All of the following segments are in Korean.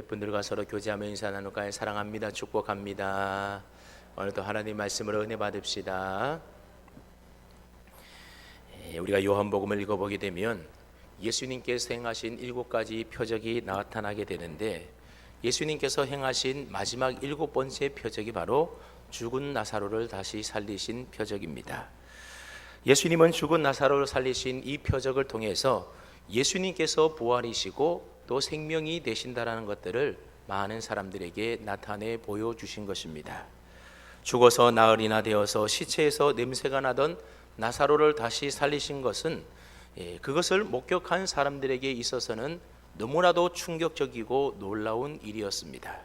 옆 분들과 서로 교제하며 인사 나눌까요? 사랑합니다. 축복합니다. 오늘도 하나님 말씀으로 은혜 받읍시다. 우리가 요한복음을 읽어보게 되면 예수님께서 행하신 7가지 표적이 나타나게 되는데, 예수님께서 행하신 마지막 7번째 표적이 바로 죽은 나사로를 다시 살리신 표적입니다. 예수님은 죽은 나사로를 살리신 이 표적을 통해서 예수님께서 부활이시고 또 생명이 되신다라는 것들을 많은 사람들에게 나타내 보여주신 것입니다. 죽어서 나흘이나 되어서 시체에서 냄새가 나던 나사로를 다시 살리신 것은 그것을 목격한 사람들에게 있어서는 너무나도 충격적이고 놀라운 일이었습니다.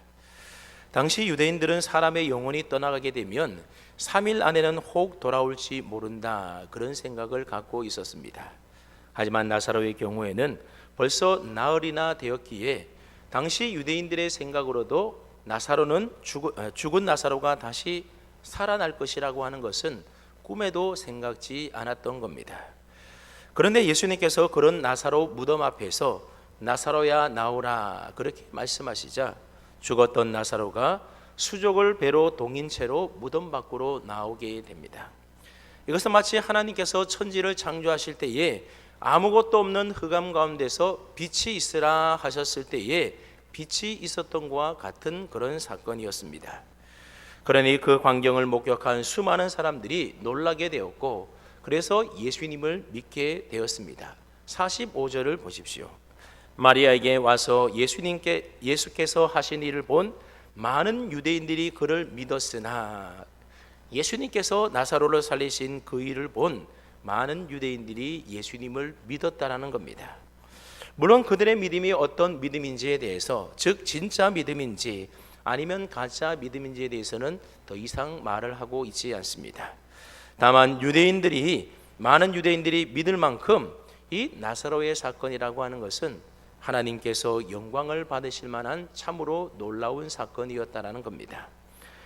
당시 유대인들은 사람의 영혼이 떠나가게 되면 3일 안에는 혹 돌아올지 모른다, 그런 생각을 갖고 있었습니다. 하지만 나사로의 경우에는 벌써 나흘이나 되었기에 당시 유대인들의 생각으로도 나사로는 죽은 나사로가 다시 살아날 것이라고 하는 것은 꿈에도 생각지 않았던 겁니다. 그런데 예수님께서 그런 나사로 무덤 앞에서 나사로야 나오라 그렇게 말씀하시자 죽었던 나사로가 수족을 배로 동인 채로 무덤 밖으로 나오게 됩니다. 이것은 마치 하나님께서 천지를 창조하실 때에 아무것도 없는 흑암 가운데서 빛이 있으라 하셨을 때에 빛이 있었던 것과 같은 그런 사건이었습니다. 그러니 그 광경을 목격한 수많은 사람들이 놀라게 되었고, 그래서 예수님을 믿게 되었습니다. 45절을 보십시오. 마리아에게 와서 예수께서 하신 일을 본 많은 유대인들이 그를 믿었으나, 예수님께서 나사로를 살리신 그 일을 본 많은 유대인들이 예수님을 믿었다라는 겁니다. 물론 그들의 믿음이 어떤 믿음인지에 대해서, 즉 진짜 믿음인지 아니면 가짜 믿음인지에 대해서는 더 이상 말을 하고 있지 않습니다. 다만 많은 유대인들이 믿을 만큼 이 나사로의 사건이라고 하는 것은 하나님께서 영광을 받으실 만한 참으로 놀라운 사건이었다라는 겁니다.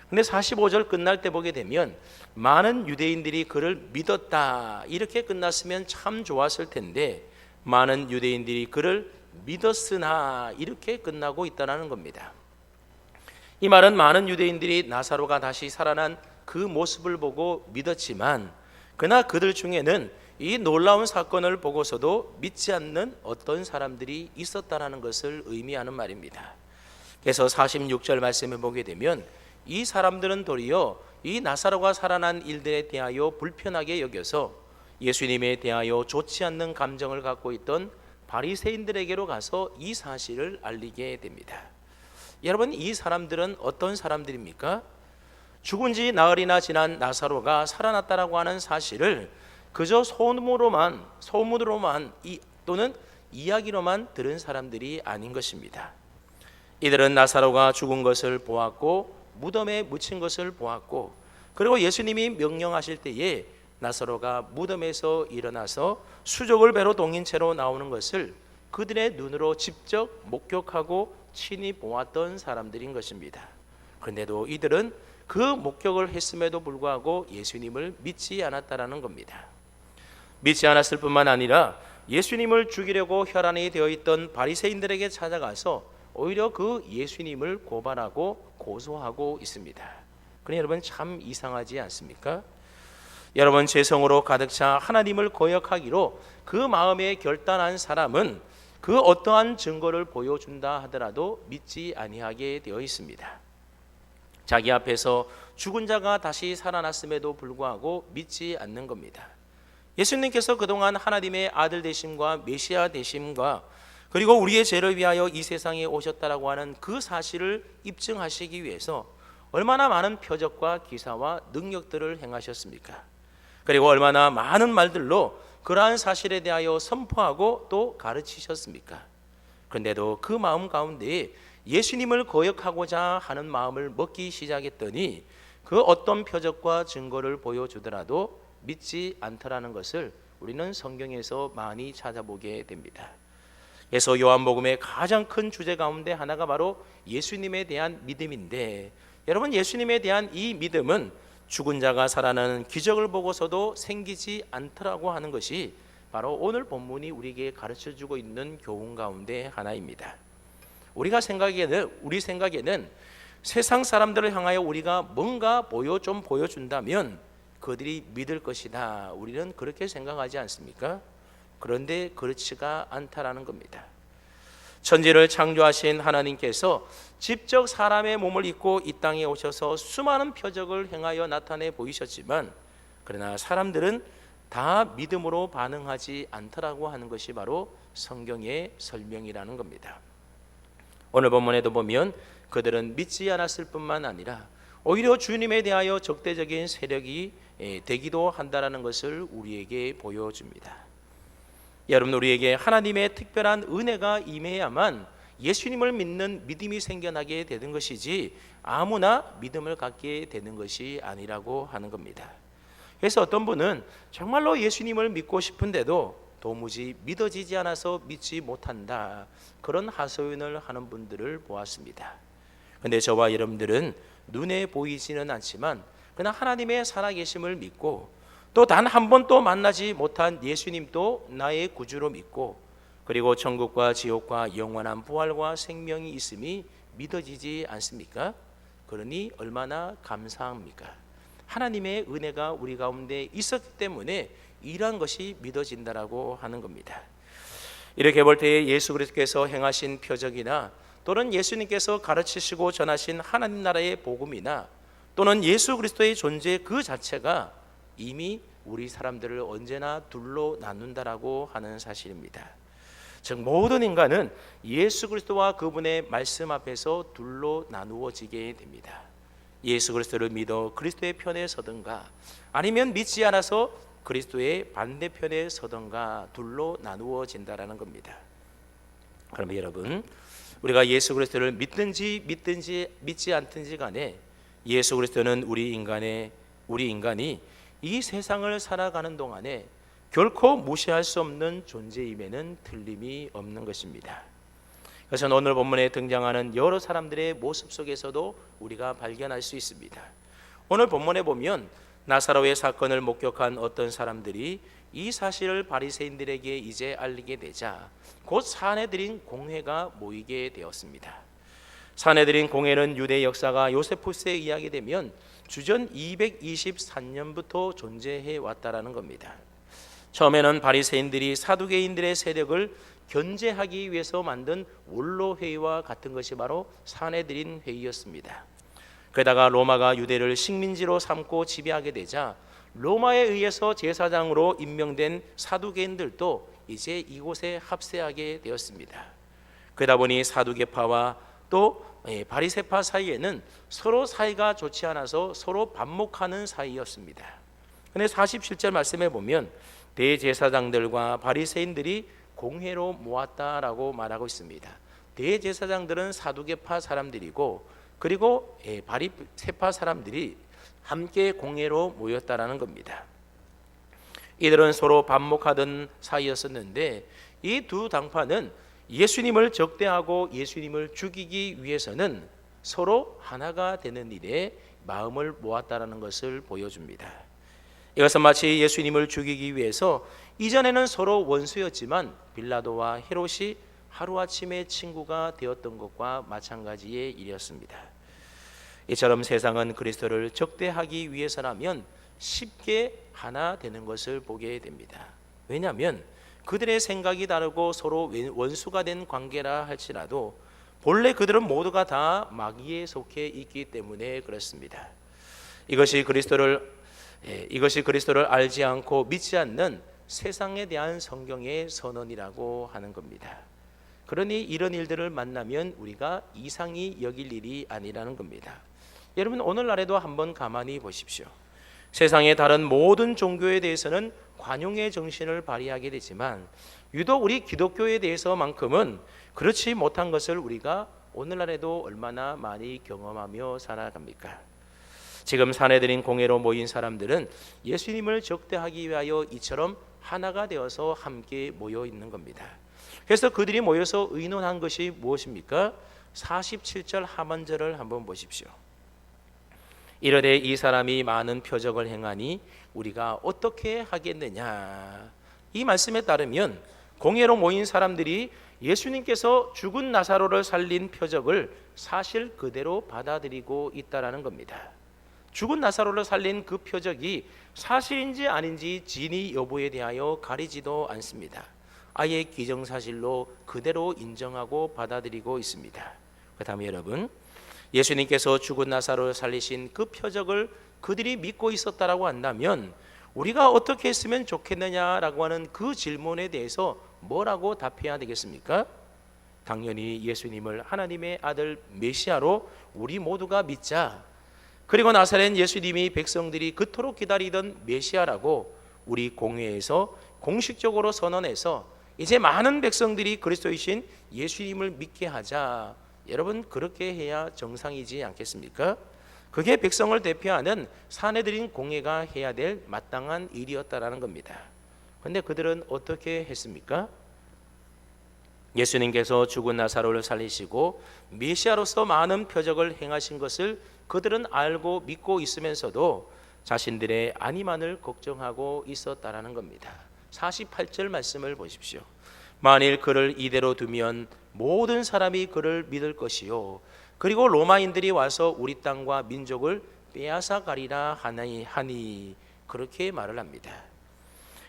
근데 45절 끝날 때 보게 되면 많은 유대인들이 그를 믿었다 이렇게 끝났으면 참 좋았을 텐데, 많은 유대인들이 그를 믿었으나 이렇게 끝나고 있다는 겁니다. 이 말은 많은 유대인들이 나사로가 다시 살아난 그 모습을 보고 믿었지만, 그러나 그들 중에는 이 놀라운 사건을 보고서도 믿지 않는 어떤 사람들이 있었다는 것을 의미하는 말입니다. 그래서 46절 말씀을 보게 되면 이 사람들은 도리어 이 나사로가 살아난 일들에 대하여 불편하게 여겨서 예수님에 대하여 좋지 않는 감정을 갖고 있던 바리새인들에게로 가서 이 사실을 알리게 됩니다. 여러분, 이 사람들은 어떤 사람들입니까? 죽은 지 나흘이나 지난 나사로가 살아났다라고 하는 사실을 그저 소문으로만 또는 이야기로만 들은 사람들이 아닌 것입니다. 이들은 나사로가 죽은 것을 보았고 무덤에 묻힌 것을 보았고, 그리고 예수님이 명령하실 때에 나사로가 무덤에서 일어나서 수족을 배로 동인 채로 나오는 것을 그들의 눈으로 직접 목격하고 친히 보았던 사람들인 것입니다. 그런데도 이들은 그 목격을 했음에도 불구하고 예수님을 믿지 않았다라는 겁니다. 믿지 않았을 뿐만 아니라 예수님을 죽이려고 혈안이 되어 있던 바리새인들에게 찾아가서 오히려 그 예수님을 고발하고 고소하고 있습니다. 그러니 여러분, 참 이상하지 않습니까? 여러분, 죄성으로 가득 차 하나님을 거역하기로 그 마음에 결단한 사람은 그 어떠한 증거를 보여준다 하더라도 믿지 아니하게 되어 있습니다. 자기 앞에서 죽은 자가 다시 살아났음에도 불구하고 믿지 않는 겁니다. 예수님께서 그동안 하나님의 아들 되심과 메시아 되심과 그리고 우리의 죄를 위하여 이 세상에 오셨다라고 하는 그 사실을 입증하시기 위해서 얼마나 많은 표적과 기사와 능력들을 행하셨습니까? 그리고 얼마나 많은 말들로 그러한 사실에 대하여 선포하고 또 가르치셨습니까? 그런데도 그 마음 가운데 예수님을 거역하고자 하는 마음을 먹기 시작했더니 그 어떤 표적과 증거를 보여주더라도 믿지 않더라는 것을 우리는 성경에서 많이 찾아보게 됩니다. 그래서 요한복음의 가장 큰 주제 가운데 하나가 바로 예수님에 대한 믿음인데, 여러분, 예수님에 대한 이 믿음은 죽은 자가 살아나는 기적을 보고서도 생기지 않더라고 하는 것이 바로 오늘 본문이 우리에게 가르쳐주고 있는 교훈 가운데 하나입니다. 우리 생각에는 세상 사람들을 향하여 우리가 뭔가 보여준다면 그들이 믿을 것이다. 우리는 그렇게 생각하지 않습니까? 그런데 그렇지가 않다라는 겁니다. 천지를 창조하신 하나님께서 직접 사람의 몸을 입고 이 땅에 오셔서 수많은 표적을 행하여 나타내 보이셨지만, 그러나 사람들은 다 믿음으로 반응하지 않더라고 하는 것이 바로 성경의 설명이라는 겁니다. 오늘 본문에도 보면 그들은 믿지 않았을 뿐만 아니라 오히려 주님에 대하여 적대적인 세력이 되기도 한다는 것을 우리에게 보여줍니다. 여러분, 우리에게 하나님의 특별한 은혜가 임해야만 예수님을 믿는 믿음이 생겨나게 되는 것이지 아무나 믿음을 갖게 되는 것이 아니라고 하는 겁니다. 그래서 어떤 분은 정말로 예수님을 믿고 싶은데도 도무지 믿어지지 않아서 믿지 못한다, 그런 하소연을 하는 분들을 보았습니다. 그런데 저와 여러분들은 눈에 보이지는 않지만 그러나 하나님의 살아계심을 믿고 또 단 한 번도 만나지 못한 예수님도 나의 구주로 믿고, 그리고 천국과 지옥과 영원한 부활과 생명이 있음이 믿어지지 않습니까? 그러니 얼마나 감사합니까? 하나님의 은혜가 우리 가운데 있었기 때문에 이러한 것이 믿어진다라고 하는 겁니다. 이렇게 볼 때에 예수 그리스도께서 행하신 표적이나 또는 예수님께서 가르치시고 전하신 하나님 나라의 복음이나 또는 예수 그리스도의 존재 그 자체가 이미 우리 사람들을 언제나 둘로 나눈다라고 하는 사실입니다. 즉 모든 인간은 예수 그리스도와 그분의 말씀 앞에서 둘로 나누어지게 됩니다. 예수 그리스도를 믿어 그리스도의 편에 서든가 아니면 믿지 않아서 그리스도의 반대편에 서든가 둘로 나누어진다라는 겁니다. 그러면 여러분, 우리가 예수 그리스도를 믿든지 믿지 않든지 간에 예수 그리스도는 우리 인간이 이 세상을 살아가는 동안에 결코 무시할 수 없는 존재임에는 틀림이 없는 것입니다. 그래서 오늘 본문에 등장하는 여러 사람들의 모습 속에서도 우리가 발견할 수 있습니다. 오늘 본문에 보면 나사로의 사건을 목격한 어떤 사람들이 이 사실을 바리새인들에게 이제 알리게 되자 곧 사내들인 공회가 모이게 되었습니다. 사내들인 공회는 유대 역사가 요세푸스에 의하게 되면 주전 223년부터 존재해 왔다라는 겁니다. 처음에는 바리새인들이 사두개인들의 세력을 견제하기 위해서 만든 원로회의와 같은 것이 바로 사내들인 회의였습니다. 게다가 로마가 유대를 식민지로 삼고 지배하게 되자 로마에 의해서 제사장으로 임명된 사두개인들도 이제 이곳에 합세하게 되었습니다. 그러다 보니 사두개파와 또 바리새파 사이에는 서로 사이가 좋지 않아서 서로 반목하는 사이였습니다. 그런데 47절 말씀에 보면 대제사장들과 바리새인들이 공회로 모았다라고 말하고 있습니다. 대제사장들은 사두개파 사람들이고 그리고 바리새파 사람들이 함께 공회로 모였다라는 겁니다. 이들은 서로 반목하던 사이였었는데 이 두 당파는 예수님을 적대하고 예수님을 죽이기 위해서는 서로 하나가 되는 일에 마음을 모았다라는 것을 보여줍니다. 이것은 마치 예수님을 죽이기 위해서 이전에는 서로 원수였지만 빌라도와 헤롯이 하루아침에 친구가 되었던 것과 마찬가지의 일이었습니다. 이처럼 세상은 그리스도를 적대하기 위해서라면 쉽게 하나 되는 것을 보게 됩니다. 왜냐하면 그들의 생각이 다르고 서로 원수가 된 관계라 할지라도 본래 그들은 모두가 다 마귀에 속해 있기 때문에 그렇습니다. 이것이 그리스도를 알지 않고 믿지 않는 세상에 대한 성경의 선언이라고 하는 겁니다. 그러니 이런 일들을 만나면 우리가 이상히 여길 일이 아니라는 겁니다. 여러분, 오늘날에도 한번 가만히 보십시오. 세상의 다른 모든 종교에 대해서는 관용의 정신을 발휘하게 되지만 유독 우리 기독교에 대해서만큼은 그렇지 못한 것을 우리가 오늘날에도 얼마나 많이 경험하며 살아갑니까? 지금 사내들인 공회로 모인 사람들은 예수님을 적대하기 위하여 이처럼 하나가 되어서 함께 모여 있는 겁니다. 그래서 그들이 모여서 의논한 것이 무엇입니까? 47절 하반절을 한번 보십시오. 이르되 이 사람이 많은 표적을 행하니 우리가 어떻게 하겠느냐. 이 말씀에 따르면 공회로 모인 사람들이 예수님께서 죽은 나사로를 살린 표적을 사실 그대로 받아들이고 있다라는 겁니다. 죽은 나사로를 살린 그 표적이 사실인지 아닌지 진위 여부에 대하여 가리지도 않습니다. 아예 기정사실로 그대로 인정하고 받아들이고 있습니다. 그 다음에 여러분, 예수님께서 죽은 나사로를 살리신 그 표적을 그들이 믿고 있었다라고 한다면 우리가 어떻게 했으면 좋겠느냐라고 하는 그 질문에 대해서 뭐라고 답해야 되겠습니까? 당연히 예수님을 하나님의 아들 메시아로 우리 모두가 믿자. 그리고 나사렛 예수님이 백성들이 그토록 기다리던 메시아라고 우리 공회에서 공식적으로 선언해서 이제 많은 백성들이 그리스도이신 예수님을 믿게 하자. 여러분, 그렇게 해야 정상이지 않겠습니까? 그게 백성을 대표하는 사내들인 공회가 해야 될 마땅한 일이었다라는 겁니다. 그런데 그들은 어떻게 했습니까? 예수님께서 죽은 나사로를 살리시고 메시아로서 많은 표적을 행하신 것을 그들은 알고 믿고 있으면서도 자신들의 안위만을 걱정하고 있었다라는 겁니다. 48절 말씀을 보십시오. 만일 그를 이대로 두면 모든 사람이 그를 믿을 것이요 그리고 로마인들이 와서 우리 땅과 민족을 빼앗아 가리라 하니 그렇게 말을 합니다.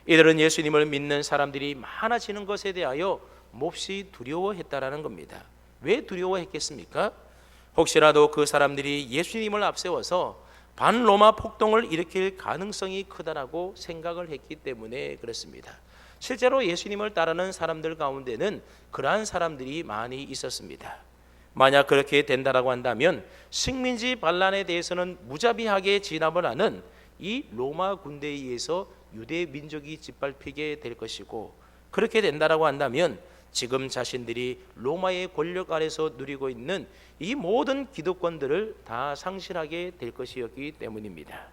이들은 예수님을 믿는 사람들이 많아지는 것에 대하여 몹시 두려워했다라는 겁니다. 왜 두려워했겠습니까? 혹시라도 그 사람들이 예수님을 앞세워서 반로마 폭동을 일으킬 가능성이 크다라고 생각을 했기 때문에 그렇습니다. 실제로 예수님을 따르는 사람들 가운데는 그러한 사람들이 많이 있었습니다. 만약 그렇게 된다라고 한다면 식민지 반란에 대해서는 무자비하게 진압을 하는 이 로마 군대에 의해서 유대 민족이 짓밟히게 될 것이고, 그렇게 된다라고 한다면 지금 자신들이 로마의 권력 아래서 누리고 있는 이 모든 기득권들을 다 상실하게 될 것이었기 때문입니다.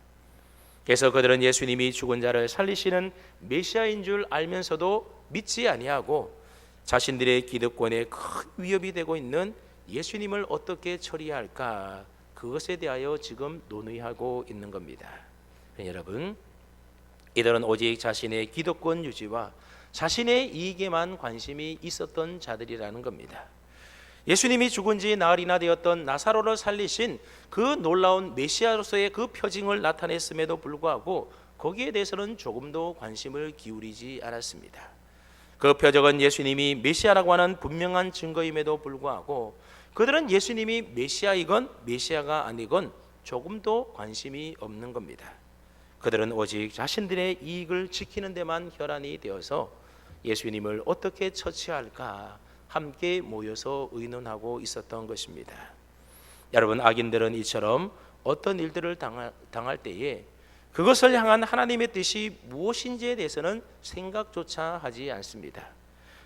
그래서 그들은 예수님이 죽은 자를 살리시는 메시아인 줄 알면서도 믿지 아니하고 자신들의 기득권에 큰 위협이 되고 있는 예수님을 어떻게 처리할까, 그것에 대하여 지금 논의하고 있는 겁니다. 여러분, 이들은 오직 자신의 기득권 유지와 자신의 이익에만 관심이 있었던 자들이라는 겁니다. 예수님이 죽은 지 나흘이나 되었던 나사로를 살리신 그 놀라운 메시아로서의 그 표징을 나타냈음에도 불구하고 거기에 대해서는 조금도 관심을 기울이지 않았습니다. 그 표적은 예수님이 메시아라고 하는 분명한 증거임에도 불구하고 그들은 예수님이 메시아이건 메시아가 아니건 조금도 관심이 없는 겁니다. 그들은 오직 자신들의 이익을 지키는 데만 혈안이 되어서 예수님을 어떻게 처치할까 함께 모여서 의논하고 있었던 것입니다. 여러분, 악인들은 이처럼 어떤 일들을 당할 때에 그것을 향한 하나님의 뜻이 무엇인지에 대해서는 생각조차 하지 않습니다.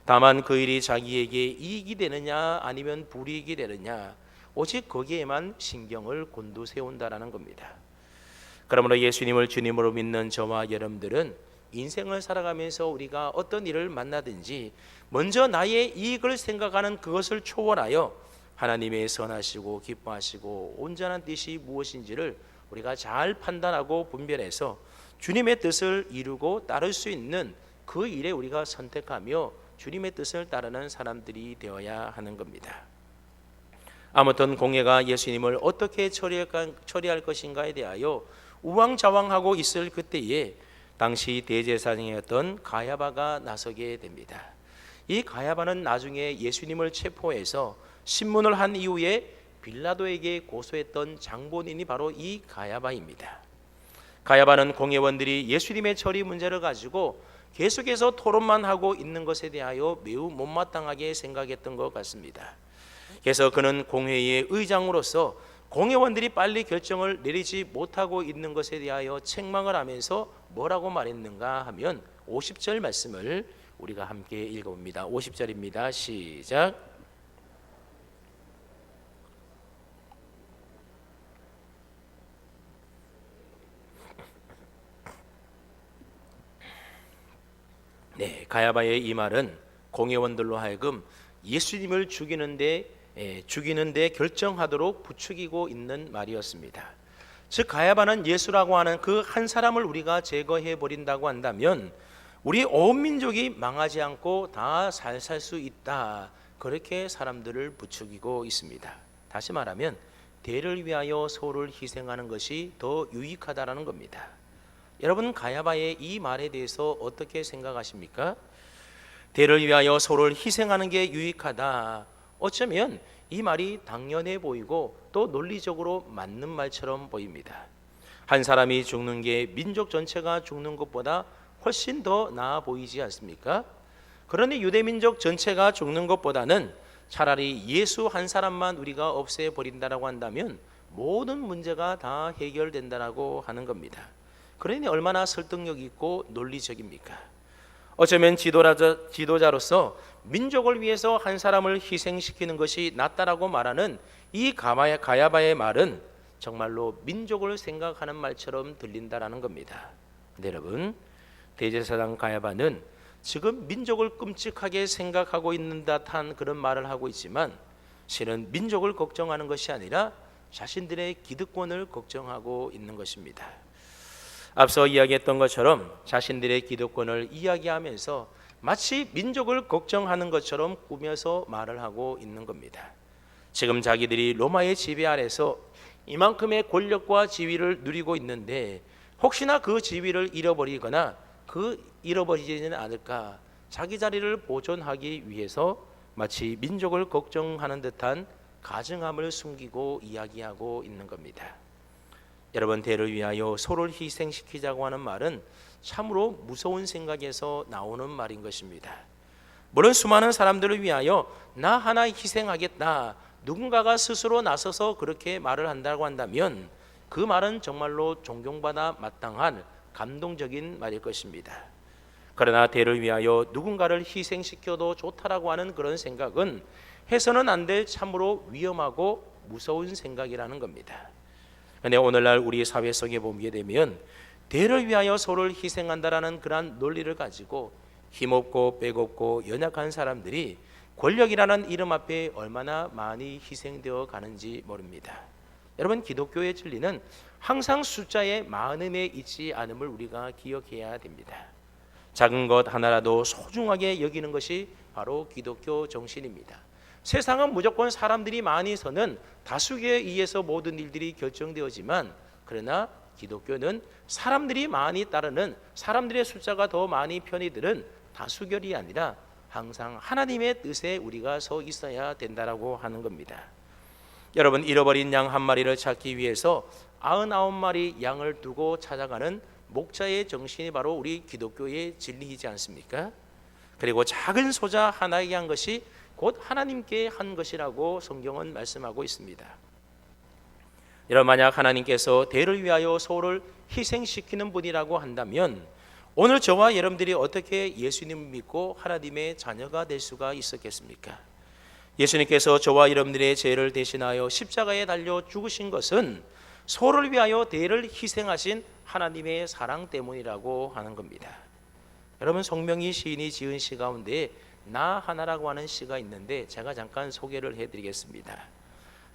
다만 그 일이 자기에게 이익이 되느냐 아니면 불이익이 되느냐, 오직 거기에만 신경을 곤두세운다라는 겁니다. 그러므로 예수님을 주님으로 믿는 저와 여러분들은 인생을 살아가면서 우리가 어떤 일을 만나든지 먼저 나의 이익을 생각하는 그것을 초월하여 하나님의 선하시고 기뻐하시고 온전한 뜻이 무엇인지를 우리가 잘 판단하고 분별해서 주님의 뜻을 이루고 따를 수 있는 그 일에 우리가 선택하며 주님의 뜻을 따르는 사람들이 되어야 하는 겁니다. 아무튼 공회가 예수님을 어떻게 처리할 것인가에 대하여 우왕좌왕하고 있을 그때에 당시 대제사장이었던 가야바가 나서게 됩니다. 이 가야바는 나중에 예수님을 체포해서 신문을 한 이후에 빌라도에게 고소했던 장본인이 바로 이 가야바입니다. 가야바는 공회원들이 예수님의 처리 문제를 가지고 계속해서 토론만 하고 있는 것에 대하여 매우 못마땅하게 생각했던 것 같습니다. 그래서 그는 공회의 의장으로서 공회원들이 빨리 결정을 내리지 못하고 있는 것에 대하여 책망을 하면서 뭐라고 말했는가 하면 50절 말씀을 우리가 함께 읽어봅니다. 50절입니다. 시작. 네, 가야바의 이 말은 공회원들로 하여금 예수님을 죽이는데 결정하도록 부추기고 있는 말이었습니다. 즉 가야바는 예수라고 하는 그 한 사람을 우리가 제거해 버린다고 한다면 우리 온 민족이 망하지 않고 다 잘 살 수 있다. 그렇게 사람들을 부추기고 있습니다. 다시 말하면 대를 위하여 소를 희생하는 것이 더 유익하다라는 겁니다. 여러분, 가야바의 이 말에 대해서 어떻게 생각하십니까? 대를 위하여 소를 희생하는 게 유익하다. 어쩌면 이 말이 당연해 보이고 또 논리적으로 맞는 말처럼 보입니다. 한 사람이 죽는 게 민족 전체가 죽는 것보다 훨씬 더 나아 보이지 않습니까? 그런데 유대민족 전체가 죽는 것보다는 차라리 예수 한 사람만 우리가 없애버린다라고 한다면 모든 문제가 다 해결된다라고 하는 겁니다. 그러니 얼마나 설득력 있고 논리적입니까? 어쩌면 지도자로서 민족을 위해서 한 사람을 희생시키는 것이 낫다라고 말하는 이 가야바의 말은 정말로 민족을 생각하는 말처럼 들린다라는 겁니다. 근데 여러분, 대제사장 가야바는 지금 민족을 끔찍하게 생각하고 있는 듯한 그런 말을 하고 있지만 실은 민족을 걱정하는 것이 아니라 자신들의 기득권을 걱정하고 있는 것입니다. 앞서 이야기했던 것처럼 자신들의 기득권을 이야기하면서 마치 민족을 걱정하는 것처럼 꾸며서 말을 하고 있는 겁니다. 지금 자기들이 로마의 지배 아래서 이만큼의 권력과 지위를 누리고 있는데 혹시나 그 지위를 잃어버리거나 잃어버리지는 않을까, 자기 자리를 보존하기 위해서 마치 민족을 걱정하는 듯한 가증함을 숨기고 이야기하고 있는 겁니다. 여러분, 대를 위하여 소를 희생시키자고 하는 말은 참으로 무서운 생각에서 나오는 말인 것입니다. 물론 수많은 사람들을 위하여 나 하나 희생하겠다, 누군가가 스스로 나서서 그렇게 말을 한다고 한다면 그 말은 정말로 존경받아 마땅한 감동적인 말일 것입니다. 그러나 대를 위하여 누군가를 희생시켜도 좋다라고 하는 그런 생각은 해서는 안 될 참으로 위험하고 무서운 생각이라는 겁니다. 그런데 오늘날 우리 사회 속에 보게 되면 대를 위하여 소를 희생한다라는 그러한 논리를 가지고 힘없고 빼곡고 연약한 사람들이 권력이라는 이름 앞에 얼마나 많이 희생되어 가는지 모릅니다. 여러분, 기독교의 진리는 항상 숫자의 많음에 있지 않음을 우리가 기억해야 됩니다. 작은 것 하나라도 소중하게 여기는 것이 바로 기독교 정신입니다. 세상은 무조건 사람들이 많이 서는 다수결에 의해서 모든 일들이 결정되어지만, 그러나 기독교는 사람들이 많이 따르는, 사람들의 숫자가 더 많이 편히 들은 다수결이 아니라 항상 하나님의 뜻에 우리가 서 있어야 된다라고 하는 겁니다. 여러분, 잃어버린 양 한 마리를 찾기 위해서 99마리 양을 두고 찾아가는 목자의 정신이 바로 우리 기독교의 진리이지 않습니까? 그리고 작은 소자 하나에게 한 것이 곧 하나님께 한 것이라고 성경은 말씀하고 있습니다. 여러분, 만약 하나님께서 대를 위하여 소를 희생시키는 분이라고 한다면 오늘 저와 여러분들이 어떻게 예수님을 믿고 하나님의 자녀가 될 수가 있었겠습니까? 예수님께서 저와 여러분들의 죄를 대신하여 십자가에 달려 죽으신 것은 소를 위하여 대를 희생하신 하나님의 사랑 때문이라고 하는 겁니다. 여러분, 송명희 시인이 지은 시 가운데 나 하나라고 하는 시가 있는데 제가 잠깐 소개를 해드리겠습니다.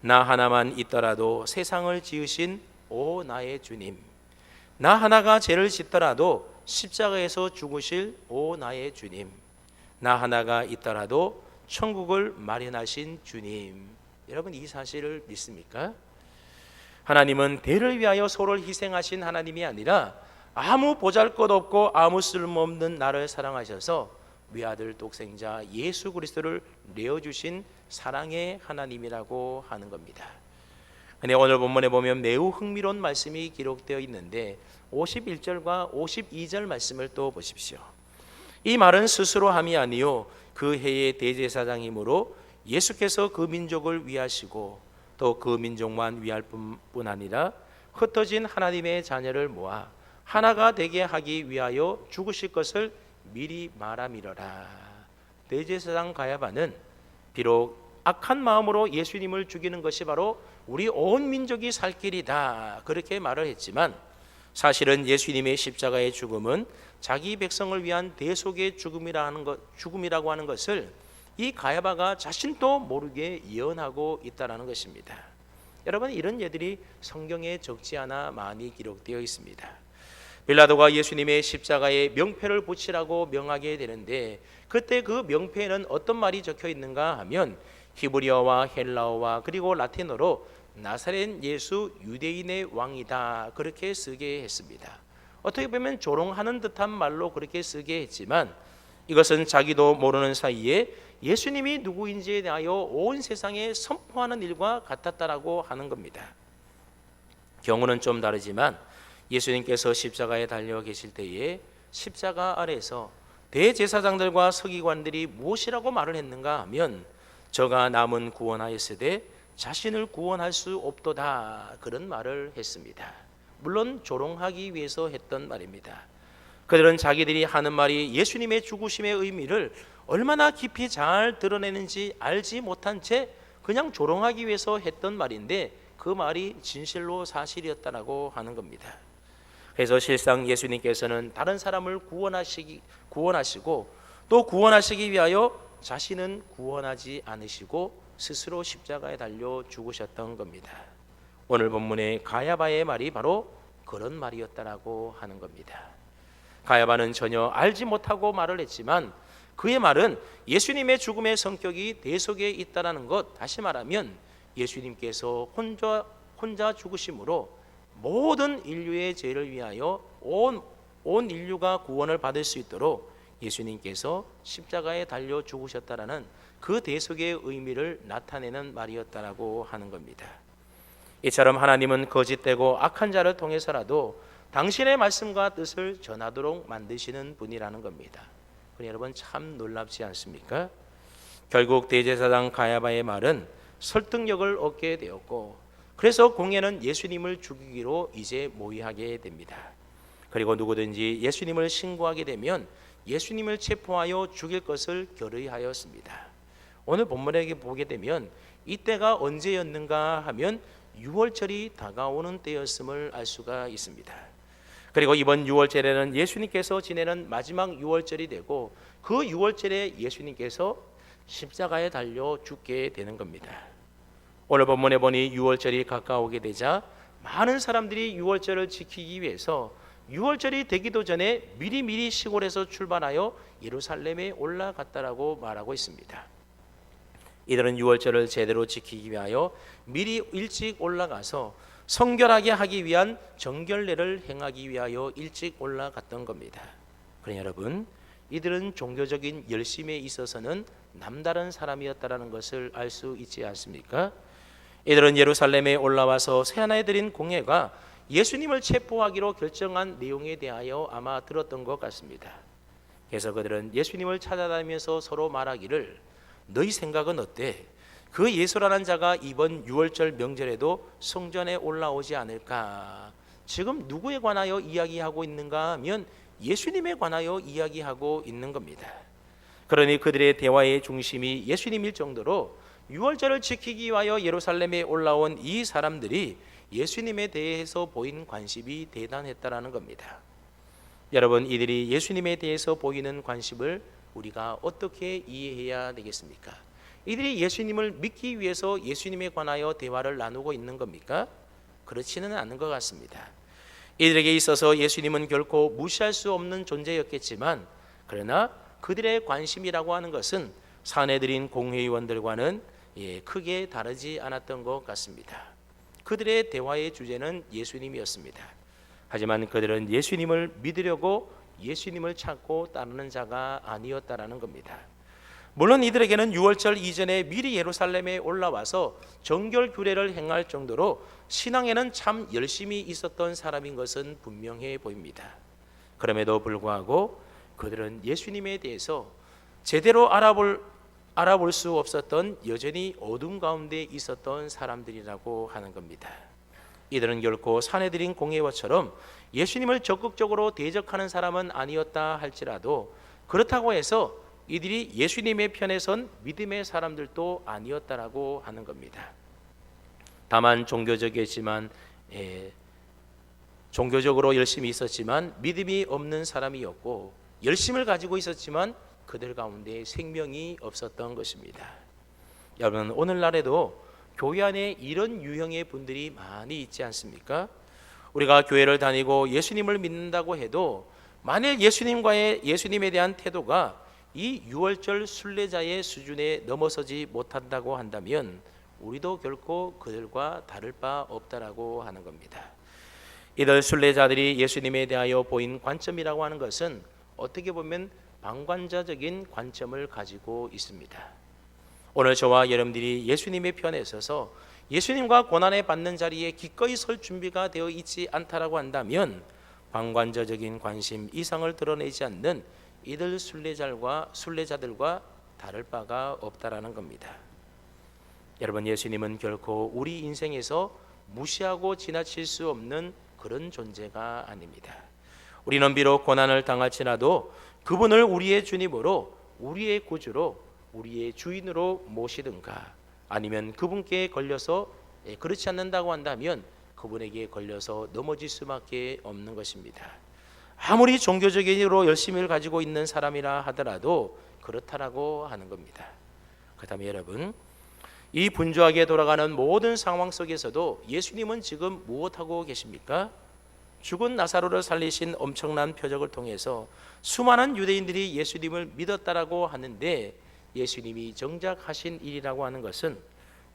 나 하나만 있더라도 세상을 지으신 오 나의 주님, 나 하나가 죄를 짓더라도 십자가에서 죽으실 오 나의 주님, 나 하나가 있더라도 천국을 마련하신 주님. 여러분, 이 사실을 믿습니까? 하나님은 대를 위하여 소를 희생하신 하나님이 아니라 아무 보잘것없고 아무 쓸모없는 나를 사랑하셔서 외아들 독생자 예수 그리스도를 내어주신 사랑의 하나님이라고 하는 겁니다. 근데 오늘 본문에 보면 매우 흥미로운 말씀이 기록되어 있는데 51절과 52절 말씀을 또 보십시오. 이 말은 스스로 함이 아니요 그 해의 대제사장이므로 예수께서 그 민족을 위하시고 또 그 민족만 위할 뿐 아니라 흩어진 하나님의 자녀를 모아 하나가 되게 하기 위하여 죽으실 것을 미리 말함이러라. 대제사장 가야바는 비록 악한 마음으로 예수님을 죽이는 것이 바로 우리 온 민족이 살 길이다 그렇게 말을 했지만, 사실은 예수님의 십자가의 죽음은 자기 백성을 위한 대속의 죽음이라고 하는 것을 이 가야바가 자신도 모르게 예언하고 있다는 것입니다. 여러분, 이런 예들이 성경에 적지 않아 많이 기록되어 있습니다. 빌라도가 예수님의 십자가에 명패를 붙이라고 명하게 되는데, 그때 그 명패에는 어떤 말이 적혀 있는가 하면 히브리어와 헬라어와 그리고 라틴어로 나사렛 예수 유대인의 왕이다, 그렇게 쓰게 했습니다. 어떻게 보면 조롱하는 듯한 말로 그렇게 쓰게 했지만, 이것은 자기도 모르는 사이에 예수님이 누구인지에 대하여 온 세상에 선포하는 일과 같았다라고 하는 겁니다. 경우는 좀 다르지만 예수님께서 십자가에 달려 계실 때에 십자가 아래에서 대제사장들과 서기관들이 무엇이라고 말을 했는가 하면, 저가 남은 구원하였으되 자신을 구원할 수 없도다, 그런 말을 했습니다. 물론 조롱하기 위해서 했던 말입니다. 그들은 자기들이 하는 말이 예수님의 죽으심의 의미를 얼마나 깊이 잘 드러내는지 알지 못한 채 그냥 조롱하기 위해서 했던 말인데, 그 말이 진실로 사실이었다라고 하는 겁니다. 그래서 실상 예수님께서는 다른 사람을 구원하시고 또 구원하시기 위하여 자신은 구원하지 않으시고 스스로 십자가에 달려 죽으셨던 겁니다. 오늘 본문의 가야바의 말이 바로 그런 말이었다라고 하는 겁니다. 가야바는 전혀 알지 못하고 말을 했지만, 그의 말은 예수님의 죽음의 성격이 대속에 있다라는 것, 다시 말하면 예수님께서 혼자 죽으심으로 모든 인류의 죄를 위하여 온 인류가 구원을 받을 수 있도록 예수님께서 십자가에 달려 죽으셨다라는 그 대속의 의미를 나타내는 말이었다라고 하는 겁니다. 이처럼 하나님은 거짓되고 악한 자를 통해서라도 당신의 말씀과 뜻을 전하도록 만드시는 분이라는 겁니다. 여러분, 참 놀랍지 않습니까? 결국 대제사장 가야바의 말은 설득력을 얻게 되었고, 그래서 공회는 예수님을 죽이기로 이제 모의하게 됩니다. 그리고 누구든지 예수님을 신고하게 되면 예수님을 체포하여 죽일 것을 결의하였습니다. 오늘 본문에 보게 되면 이때가 언제였는가 하면 6월절이 다가오는 때였음을 알 수가 있습니다. 그리고 이번 6월절에는 예수님께서 지내는 마지막 6월절이 되고, 그 6월절에 예수님께서 십자가에 달려 죽게 되는 겁니다. 오늘 본문에 보니 6월절이 가까우게 되자 많은 사람들이 6월절을 지키기 위해서 6월절이 되기도 전에 미리 시골에서 출발하여 예루살렘에 올라갔다라고 말하고 있습니다. 이들은 6월절을 제대로 지키기 위하여 미리 일찍 올라가서 성결하게 하기 위한 정결례를 행하기 위하여 일찍 올라갔던 겁니다. 그러니 여러분, 이들은 종교적인 열심에 있어서는 남다른 사람이었다라는 것을 알 수 있지 않습니까? 이들은 예루살렘에 올라와서 새하나에 드린 공회가 예수님을 체포하기로 결정한 내용에 대하여 아마 들었던 것 같습니다. 그래서 그들은 예수님을 찾아다니면서 서로 말하기를, 너희 생각은 어때? 그 예수라는 자가 이번 6월절 명절에도 성전에 올라오지 않을까? 지금 누구에 관하여 이야기하고 있는가 하면 예수님에 관하여 이야기하고 있는 겁니다. 그러니 그들의 대화의 중심이 예수님일 정도로 6월절을 지키기 위하여 예루살렘에 올라온 이 사람들이 예수님에 대해서 보인 관심이 대단했다라는 겁니다. 여러분, 이들이 예수님에 대해서 보이는 관심을 우리가 어떻게 이해해야 되겠습니까? 이들이 예수님을 믿기 위해서 예수님에 관하여 대화를 나누고 있는 겁니까? 그렇지는 않은 것 같습니다. 이들에게 있어서 예수님은 결코 무시할 수 없는 존재였겠지만, 그러나 그들의 관심이라고 하는 것은 사내들인 공회의원들과는 크게 다르지 않았던 것 같습니다. 그들의 대화의 주제는 예수님이었습니다. 하지만 그들은 예수님을 믿으려고 예수님을 찾고 따르는 자가 아니었다라는 겁니다. 물론 이들에게는 6월절 이전에 미리 예루살렘에 올라와서 정결 규례를 행할 정도로 신앙에는 참 열심히 있었던 사람인 것은 분명해 보입니다. 그럼에도 불구하고 그들은 예수님에 대해서 제대로 알아볼 수 없었던, 여전히 어둠 가운데 있었던 사람들이라고 하는 겁니다. 이들은 결코 사내들인 공회와처럼 예수님을 적극적으로 대적하는 사람은 아니었다 할지라도, 그렇다고 해서 이들이 예수님의 편에 선 믿음의 사람들도 아니었다라고 하는 겁니다. 다만 종교적으로 열심히 있었지만 믿음이 없는 사람이었고, 열심을 가지고 있었지만 그들 가운데 생명이 없었던 것입니다. 여러분, 오늘날에도 교회 안에 이런 유형의 분들이 많이 있지 않습니까? 우리가 교회를 다니고 예수님을 믿는다고 해도 만일 예수님에 대한 태도가 이 유월절 순례자의 수준에 넘어서지 못한다고 한다면 우리도 결코 그들과 다를 바 없다라고 하는 겁니다. 이들 순례자들이 예수님에 대하여 보인 관점이라고 하는 것은 어떻게 보면 방관자적인 관점을 가지고 있습니다. 오늘 저와 여러분들이 예수님의 편에 서서 예수님과 고난에 받는 자리에 기꺼이 설 준비가 되어 있지 않다라고 한다면 방관자적인 관심 이상을 드러내지 않는 이들 순례자들과 다를 바가 없다라는 겁니다. 여러분, 예수님은 결코 우리 인생에서 무시하고 지나칠 수 없는 그런 존재가 아닙니다. 우리는 비록 고난을 당할지라도 그분을 우리의 주님으로, 우리의 구주로, 우리의 주인으로 모시든가 아니면 그분께 걸려서 그렇지 않는다고 한다면 그분에게 걸려서 넘어질 수밖에 없는 것입니다. 아무리 종교적으로 열심을 가지고 있는 사람이라 하더라도 그렇다라고 하는 겁니다. 그다음에 여러분, 이 분주하게 돌아가는 모든 상황 속에서도 예수님은 지금 무엇하고 계십니까? 죽은 나사로를 살리신 엄청난 표적을 통해서 수많은 유대인들이 예수님을 믿었다라고 하는데 예수님이 정작 하신 일이라고 하는 것은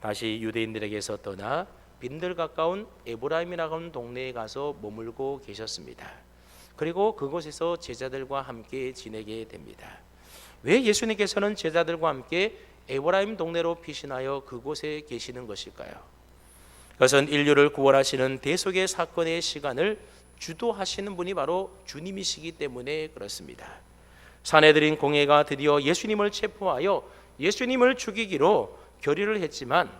다시 유대인들에게서 떠나 빈들 가까운 에브라임이라고 하는 동네에 가서 머물고 계셨습니다. 그리고 그곳에서 제자들과 함께 지내게 됩니다. 왜 예수님께서는 제자들과 함께 에브라임 동네로 피신하여 그곳에 계시는 것일까요? 그것은 인류를 구원하시는 대속의 사건의 시간을 주도하시는 분이 바로 주님이시기 때문에 그렇습니다. 산헤드린 공회가 드디어 예수님을 체포하여 예수님을 죽이기로 결의를 했지만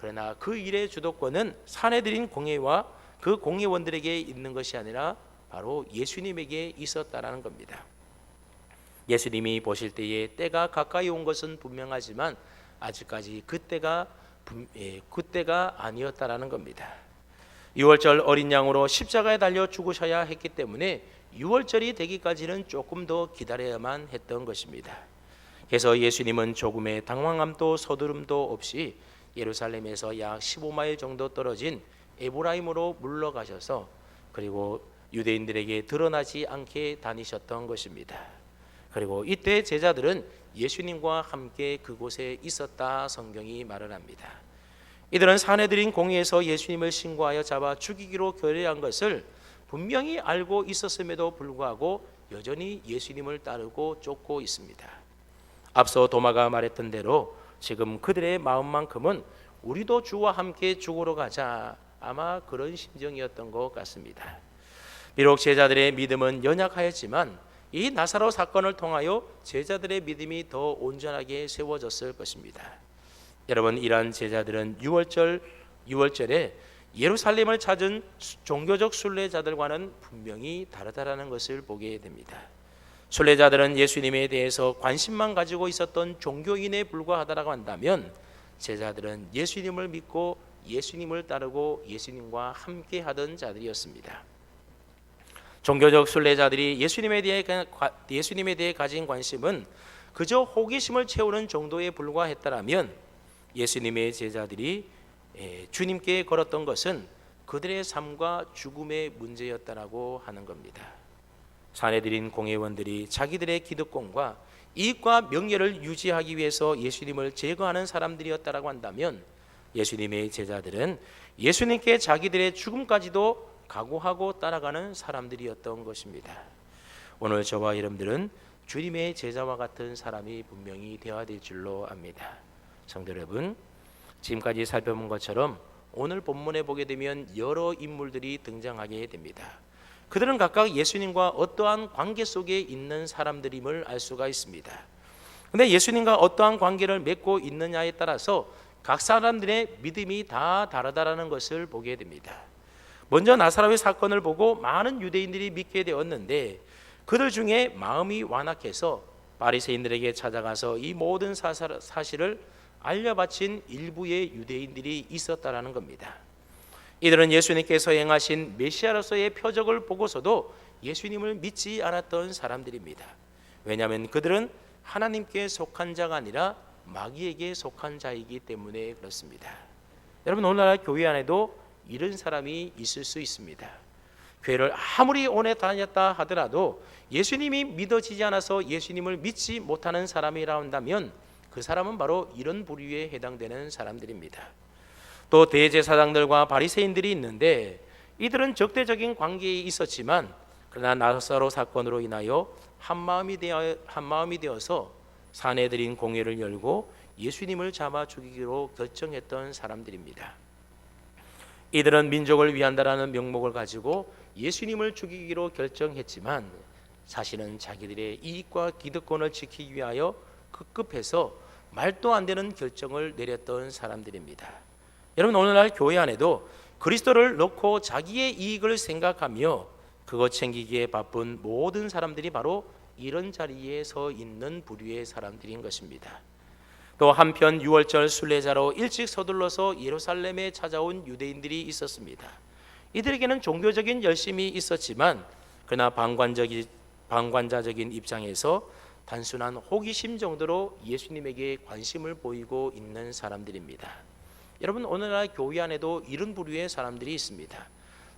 그러나 그 일의 주도권은 산헤드린 공회와 그 공회원들에게 있는 것이 아니라 바로 예수님에게 있었다라는 겁니다. 예수님이 보실 때에 때가 가까이 온 것은 분명하지만 아직까지 그때가 아니었다라는 겁니다. 유월절 어린 양으로 십자가에 달려 죽으셔야 했기 때문에 유월절이 되기까지는 조금 더 기다려야만 했던 것입니다. 그래서 예수님은 조금의 당황함도 서두름도 없이 예루살렘에서 약 15마일 정도 떨어진 에브라임으로 물러가셔서 그리고 유대인들에게 드러나지 않게 다니셨던 것입니다. 그리고 이때 제자들은 예수님과 함께 그곳에 있었다 성경이 말을 합니다. 이들은 산헤드린 공회에서 예수님을 신고하여 잡아 죽이기로 결의한 것을 분명히 알고 있었음에도 불구하고 여전히 예수님을 따르고 쫓고 있습니다. 앞서 도마가 말했던 대로 지금 그들의 마음만큼은 우리도 주와 함께 죽으러 가자, 아마 그런 심정이었던 것 같습니다. 비록 제자들의 믿음은 연약하였지만 이 나사로 사건을 통하여 제자들의 믿음이 더 온전하게 세워졌을 것입니다. 여러분, 이러한 제자들은 유월절에 예루살렘을 찾은 종교적 순례자들과는 분명히 다르다라는 것을 보게 됩니다. 순례자들은 예수님에 대해서 관심만 가지고 있었던 종교인에 불과하다라고 한다면 제자들은 예수님을 믿고 예수님을 따르고 예수님과 함께 하던 자들이었습니다. 종교적 순례자들이 예수님에 대해 가진 관심은 그저 호기심을 채우는 정도에 불과했다라면 예수님의 제자들이 주님께 걸었던 것은 그들의 삶과 죽음의 문제였다라고 하는 겁니다. 산헤드린 공회원들이 자기들의 기득권과 이익과 명예를 유지하기 위해서 예수님을 제거하는 사람들이었다라고 한다면 예수님의 제자들은 예수님께 자기들의 죽음까지도 각오하고 따라가는 사람들이었던 것입니다. 오늘 저와 여러분들은 주님의 제자와 같은 사람이 분명히 되어야 될 줄로 압니다. 성도 여러분, 지금까지 살펴본 것처럼 오늘 본문에 보게 되면 여러 인물들이 등장하게 됩니다. 그들은 각각 예수님과 어떠한 관계 속에 있는 사람들임을 알 수가 있습니다. 그런데 예수님과 어떠한 관계를 맺고 있느냐에 따라서 각 사람들의 믿음이 다 다르다라는 것을 보게 됩니다. 먼저 나사로의 사건을 보고 많은 유대인들이 믿게 되었는데 그들 중에 마음이 완악해서 바리새인들에게 찾아가서 이 모든 사실을 알려바친 일부의 유대인들이 있었다라는 겁니다. 이들은 예수님께서 행하신 메시아로서의 표적을 보고서도 예수님을 믿지 않았던 사람들입니다. 왜냐하면 그들은 하나님께 속한 자가 아니라 마귀에게 속한 자이기 때문에 그렇습니다. 여러분, 오늘날 교회 안에도 이런 사람이 있을 수 있습니다. 교회를 아무리 오래 다녔다 하더라도 예수님이 믿어지지 않아서 예수님을 믿지 못하는 사람이라 한다면 그 사람은 바로 이런 부류에 해당되는 사람들입니다. 또 대제사장들과 바리새인들이 있는데 이들은 적대적인 관계에 있었지만 그러나 나사로 사건으로 인하여 한마음이 되어서 사내들인 공회를 열고 예수님을 잡아 죽이기로 결정했던 사람들입니다. 이들은 민족을 위한다라는 명목을 가지고 예수님을 죽이기로 결정했지만 사실은 자기들의 이익과 기득권을 지키기 위하여 급급해서 말도 안 되는 결정을 내렸던 사람들입니다. 여러분, 오늘날 교회 안에도 그리스도를 놓고 자기의 이익을 생각하며 그것 챙기기에 바쁜 모든 사람들이 바로 이런 자리에 서 있는 부류의 사람들인 것입니다. 또 한편 유월절 순례자로 일찍 서둘러서 예루살렘에 찾아온 유대인들이 있었습니다. 이들에게는 종교적인 열심이 있었지만 그러나 방관자적인 입장에서 단순한 호기심 정도로 예수님에게 관심을 보이고 있는 사람들입니다. 여러분, 오늘날 교회 안에도 이런 부류의 사람들이 있습니다.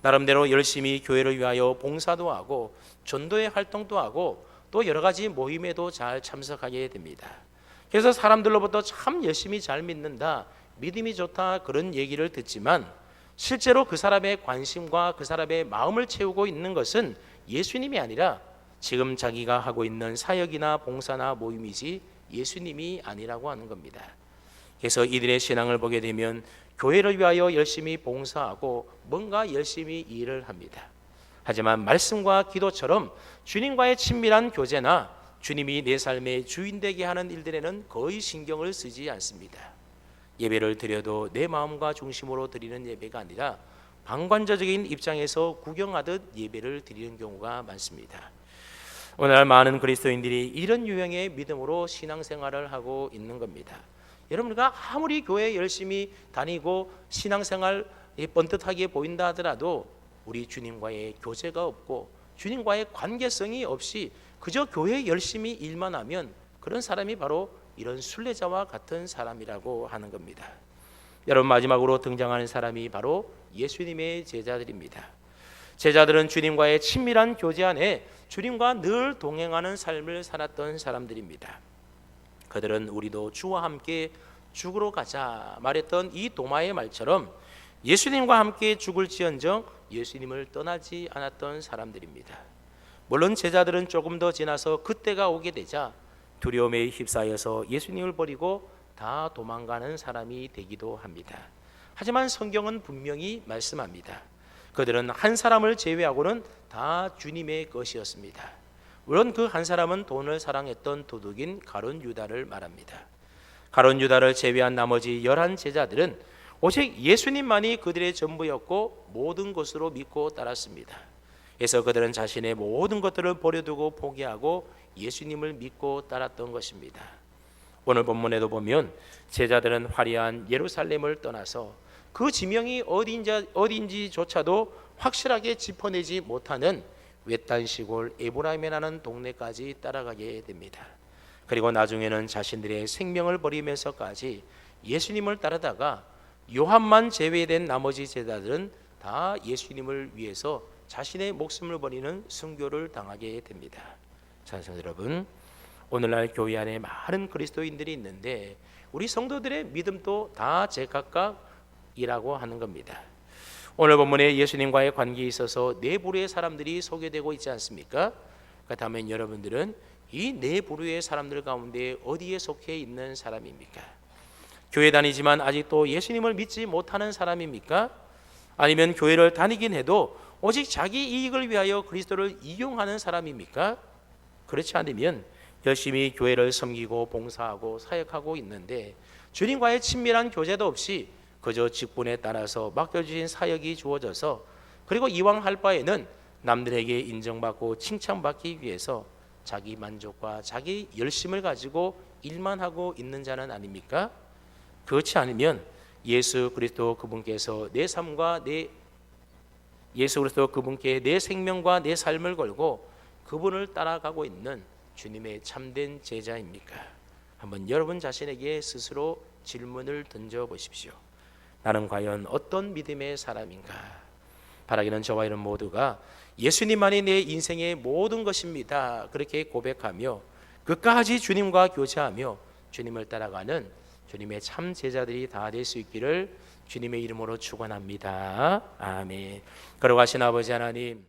나름대로 열심히 교회를 위하여 봉사도 하고 전도의 활동도 하고 또 여러 가지 모임에도 잘 참석하게 됩니다. 그래서 사람들로부터 참 열심히 잘 믿는다, 믿음이 좋다 그런 얘기를 듣지만 실제로 그 사람의 관심과 그 사람의 마음을 채우고 있는 것은 예수님이 아니라 지금 자기가 하고 있는 사역이나 봉사나 모임이지 예수님이 아니라고 하는 겁니다. 그래서 이들의 신앙을 보게 되면 교회를 위하여 열심히 봉사하고 뭔가 열심히 일을 합니다. 하지만 말씀과 기도처럼 주님과의 친밀한 교제나 주님이 내 삶의 주인 되게 하는 일들에는 거의 신경을 쓰지 않습니다. 예배를 드려도 내 마음과 중심으로 드리는 예배가 아니라 방관자적인 입장에서 구경하듯 예배를 드리는 경우가 많습니다. 오늘날 많은 그리스도인들이 이런 유형의 믿음으로 신앙생활을 하고 있는 겁니다. 여러분과 아무리 교회 열심히 다니고 신앙생활 번듯하게 보인다 하더라도 우리 주님과의 교제가 없고 주님과의 관계성이 없이 그저 교회 열심히 일만 하면 그런 사람이 바로 이런 순례자와 같은 사람이라고 하는 겁니다. 여러분, 마지막으로 등장하는 사람이 바로 예수님의 제자들입니다. 제자들은 주님과의 친밀한 교제 안에 주님과 늘 동행하는 삶을 살았던 사람들입니다. 그들은 우리도 주와 함께 죽으러 가자 말했던 이 도마의 말처럼 예수님과 함께 죽을지언정 예수님을 떠나지 않았던 사람들입니다. 물론 제자들은 조금 더 지나서 그때가 오게 되자 두려움에 휩싸여서 예수님을 버리고 다 도망가는 사람이 되기도 합니다. 하지만 성경은 분명히 말씀합니다. 그들은 한 사람을 제외하고는 다 주님의 것이었습니다. 물론 그 한 사람은 돈을 사랑했던 도둑인 가룟 유다를 말합니다. 가룟 유다를 제외한 나머지 11 제자들은 오직 예수님만이 그들의 전부였고 모든 것으로 믿고 따랐습니다. 그래서 그들은 자신의 모든 것들을 버려두고 포기하고 예수님을 믿고 따랐던 것입니다. 오늘 본문에도 보면 제자들은 화려한 예루살렘을 떠나서 그 지명이 어딘지조차도 확실하게 짚어내지 못하는 외딴 시골 에브라임이라는 동네까지 따라가게 됩니다. 그리고 나중에는 자신들의 생명을 버리면서까지 예수님을 따르다가 요한만 제외된 나머지 제자들은 다 예수님을 위해서 자신의 목숨을 버리는 순교를 당하게 됩니다. 찬송 여러분, 오늘날 교회 안에 많은 그리스도인들이 있는데 우리 성도들의 믿음도 다 제각각이라고 하는 겁니다. 오늘 본문에 예수님과의 관계에 있어서 네 부류의 사람들이 소개되고 있지 않습니까? 그렇다면 여러분들은 이 네 부류의 사람들 가운데 어디에 속해 있는 사람입니까? 교회 다니지만 아직도 예수님을 믿지 못하는 사람입니까? 아니면 교회를 다니긴 해도 오직 자기 이익을 위하여 그리스도를 이용하는 사람입니까? 그렇지 않으면 열심히 교회를 섬기고 봉사하고 사역하고 있는데 주님과의 친밀한 교제도 없이 그저 직분에 따라서 맡겨주신 사역이 주어져서 그리고 이왕 할 바에는 남들에게 인정받고 칭찬받기 위해서 자기 만족과 자기 열심을 가지고 일만 하고 있는 자는 아닙니까? 그렇지 않으면 예수 그리스도 그분께서 내 생명과 내 삶을 걸고 그분을 따라가고 있는 주님의 참된 제자입니까? 한번 여러분 자신에게 스스로 질문을 던져 보십시오. 나는 과연 어떤 믿음의 사람인가? 바라기는 저와 이런 모두가 예수님만이 내 인생의 모든 것입니다. 그렇게 고백하며 끝까지 주님과 교제하며 주님을 따라가는 주님의 참 제자들이 다 될 수 있기를 주님의 이름으로 축원합니다. 아멘. 걸어가신 아버지 하나님,